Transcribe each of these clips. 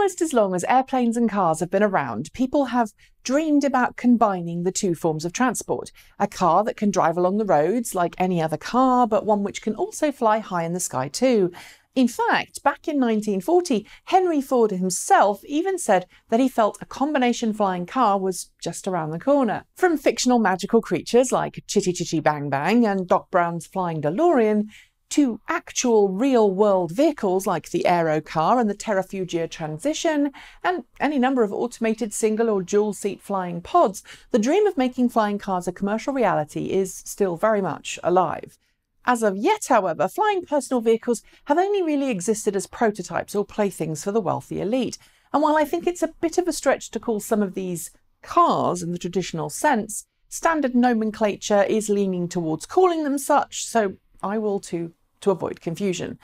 almost as long as airplanes and cars have been around, people have dreamed about combining the two forms of transport. A car that can drive along the roads like any other car, but one which can also fly high in the sky too. In fact, back in 1940, Henry Ford himself even said that he felt a combination flying car was just around the corner. From fictional magical creatures like Chitty Chitty Bang Bang and Doc Brown's flying DeLorean, to actual real-world vehicles like the Aero car and the Terrafugia Transition, and any number of automated single or dual-seat flying pods, the dream of making flying cars a commercial reality is still very much alive. As of yet, however, flying personal vehicles have only really existed as prototypes or playthings for the wealthy elite. And while I think it's a bit of a stretch to call some of these cars in the traditional sense, standard nomenclature is leaning towards calling them such, so I will too, to avoid confusion.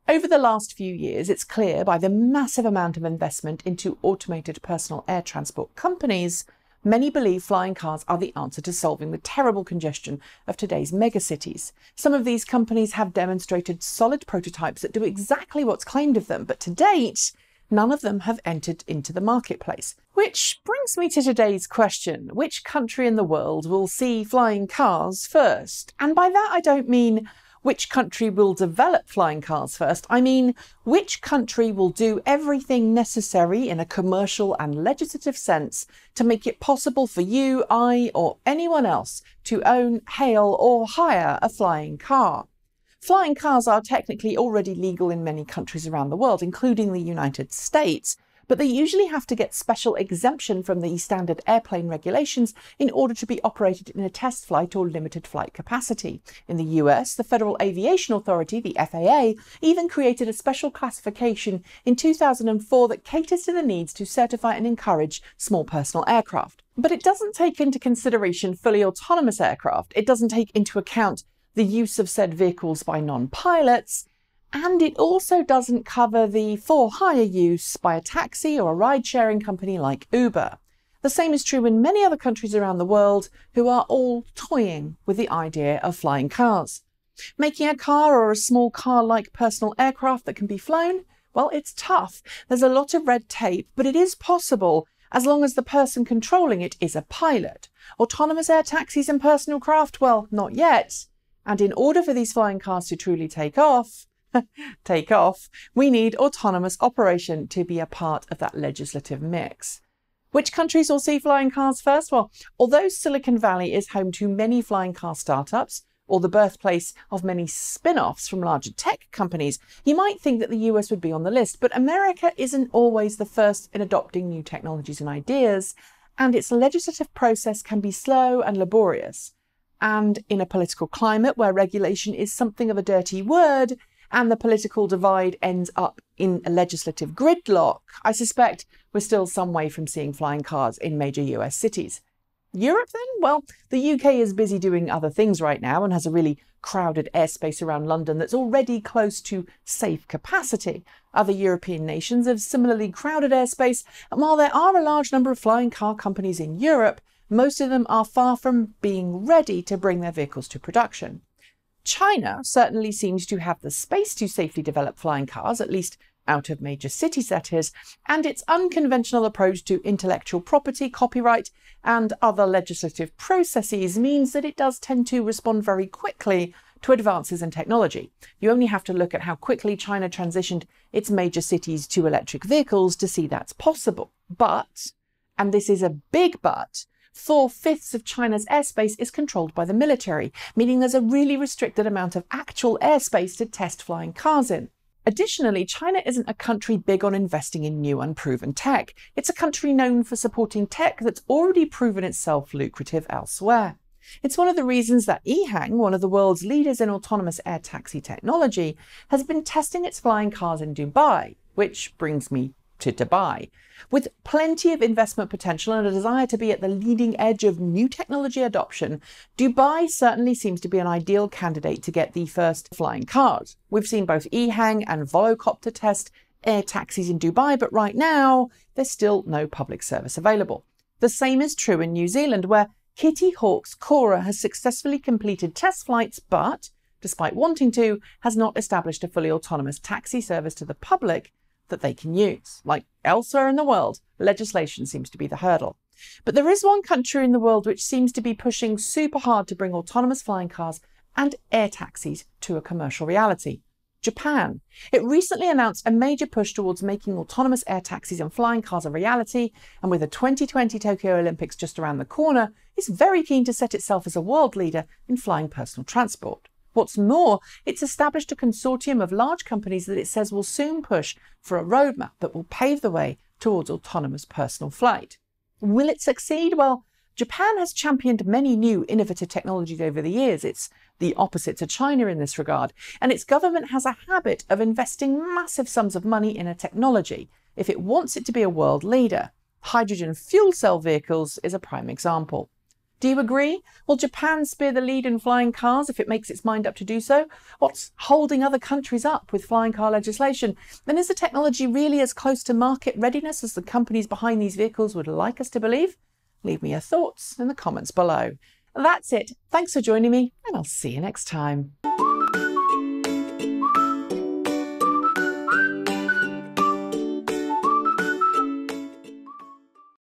Over the last few years, it's clear by the massive amount of investment into automated personal air transport companies, many believe flying cars are the answer to solving the terrible congestion of today's megacities. Some of these companies have demonstrated solid prototypes that do exactly what's claimed of them, but to date, none of them have entered into the marketplace. Which brings me to today's question: which country in the world will see flying cars first? And by that I don't mean which country will develop flying cars first. I mean, which country will do everything necessary in a commercial and legislative sense to make it possible for you, I, or anyone else to own, hail, or hire a flying car. Flying cars are technically already legal in many countries around the world, including the United States, but they usually have to get special exemption from the standard airplane regulations in order to be operated in a test flight or limited flight capacity. In the US, the Federal Aviation Authority, the FAA, even created a special classification in 2004 that caters to the needs to certify and encourage small personal aircraft. But it doesn't take into consideration fully autonomous aircraft. It doesn't take into account the use of said vehicles by non-pilots, and it also doesn't cover the for-hire use by a taxi or a ride-sharing company like Uber. The same is true in many other countries around the world who are all toying with the idea of flying cars. Making a car or a small car-like personal aircraft that can be flown? Well, it's tough. There's a lot of red tape, but it is possible as long as the person controlling it is a pilot. Autonomous air taxis and personal craft? Well, not yet. And in order for these flying cars to truly take off, we need autonomous operation to be a part of that legislative mix. Which countries will see flying cars first? Well, although Silicon Valley is home to many flying car startups, or the birthplace of many spin-offs from larger tech companies, you might think that the US would be on the list, but America isn't always the first in adopting new technologies and ideas, and its legislative process can be slow and laborious. And in a political climate where regulation is something of a dirty word, and the political divide ends up in a legislative gridlock, I suspect we're still some way from seeing flying cars in major US cities. Europe then? Well, the UK is busy doing other things right now and has a really crowded airspace around London that's already close to safe capacity. Other European nations have similarly crowded airspace, and while there are a large number of flying car companies in Europe, most of them are far from being ready to bring their vehicles to production. China certainly seems to have the space to safely develop flying cars, at least out of major cities that is, and its unconventional approach to intellectual property, copyright, and other legislative processes means that it does tend to respond very quickly to advances in technology. You only have to look at how quickly China transitioned its major cities to electric vehicles to see that's possible. But, and this is a big but, 4/5 of China's airspace is controlled by the military, meaning there's a really restricted amount of actual airspace to test flying cars in. Additionally, China isn't a country big on investing in new unproven tech. It's a country known for supporting tech that's already proven itself lucrative elsewhere. It's one of the reasons that EHang, one of the world's leaders in autonomous air taxi technology, has been testing its flying cars in Dubai, which brings me to Dubai. With plenty of investment potential and a desire to be at the leading edge of new technology adoption, Dubai certainly seems to be an ideal candidate to get the first flying cars. We've seen both EHang and Volocopter test air taxis in Dubai, but right now there's still no public service available. The same is true in New Zealand, where Kitty Hawk's Cora has successfully completed test flights, but, despite wanting to, has not established a fully autonomous taxi service to the public that they can use. Like elsewhere in the world, legislation seems to be the hurdle. But there is one country in the world which seems to be pushing super hard to bring autonomous flying cars and air taxis to a commercial reality. Japan. It recently announced a major push towards making autonomous air taxis and flying cars a reality, and with the 2020 Tokyo Olympics just around the corner, is very keen to set itself as a world leader in flying personal transport. What's more, it's established a consortium of large companies that it says will soon push for a roadmap that will pave the way towards autonomous personal flight. Will it succeed? Well, Japan has championed many new innovative technologies over the years. It's the opposite to China in this regard, and its government has a habit of investing massive sums of money in a technology if it wants it to be a world leader. Hydrogen fuel cell vehicles is a prime example. Do you agree? Will Japan spear the lead in flying cars if it makes its mind up to do so? What's holding other countries up with flying car legislation? And is the technology really as close to market readiness as the companies behind these vehicles would like us to believe? Leave me your thoughts in the comments below. That's it. Thanks for joining me, and I'll see you next time.